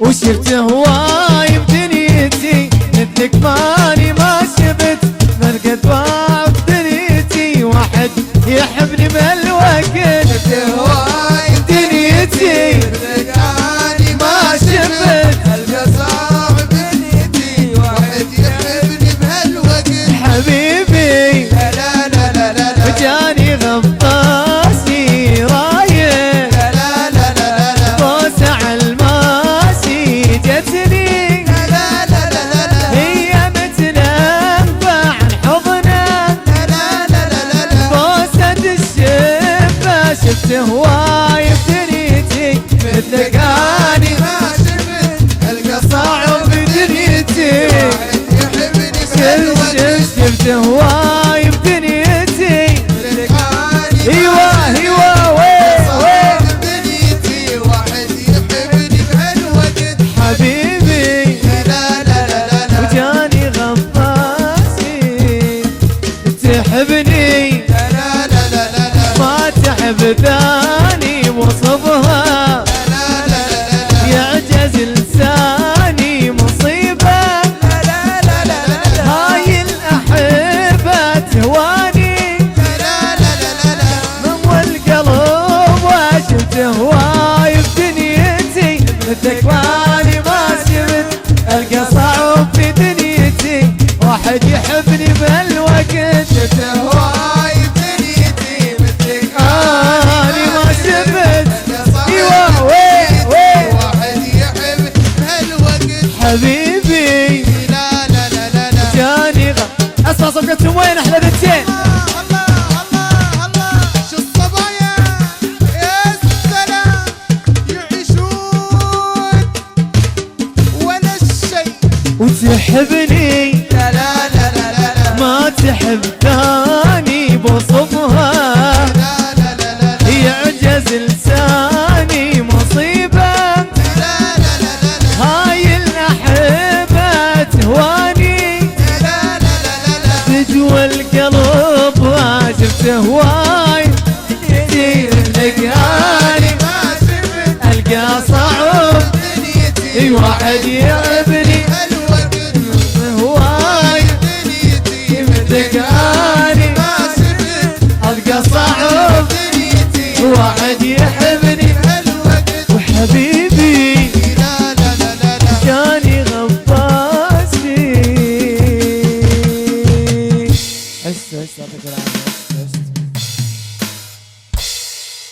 وشفت هواي بدنيتي مثلك ماني ما شفت من قد ضاع بدنيتي واحد يحبني بالوقت. شفت هواي بدنيتي مثلك ماني ما شفت القى صعب بدنيتي واحد يحبني بهالوقت. حبيبي لا لا لا لا لا لا جاني غطاسي رايح لا لا لا لا لا بوسة عالماسي جتني لا لا لا لا لا هي متلفة عن حضنه لا لا لا لا لا بوسة الشفة. شفت هواي بدنيتي مثلك اني ما شفت القى صعب بدنيتي. واحد يحبني بهالوقت. شفت هواي بدنيتي مثلك ماني ايوه ايوه وين بدنيتي واحد يحبني بهالوقت. حبيبي لا لا لا لا لا وجاني غطاسي تحبني لا لا لا لا لا ما تحب ثاني وصفها لا لا لا يعجز لساني مصيبة. لا لا لا لا هاي الأحبة تهواني لا لا لا لا من القلب وشفت هواي بدنيتي مثلك ماني ما شفت القى صعب في دنيتي واحد يحبني بهالوقت. شفت هواي بدنيتي مثلك اني ما شفت صعب ايوه وين واحد يحب بهالوقت. حبيبي لا لا لا لا لا جاني اسمع صفقتهم وين احلى بنتين. الله الله الله شو الصبايا يا سلام يعيشون ولا الشيء. وتحبني لا لا لا لا لا ما تحب ثاني بوصفها لا لا لا لا يعجز لساني مصيبة. لا لا لا لا هاي الأحبة تهواني لا لا لا لا تجوى القلب ما شفت هواي لك اني ما شفت القى صعب دنيتي واحد يعبني هالوقت. هواي دنيتي لك اني ما شفت القى صعب دنيتي واحد يحب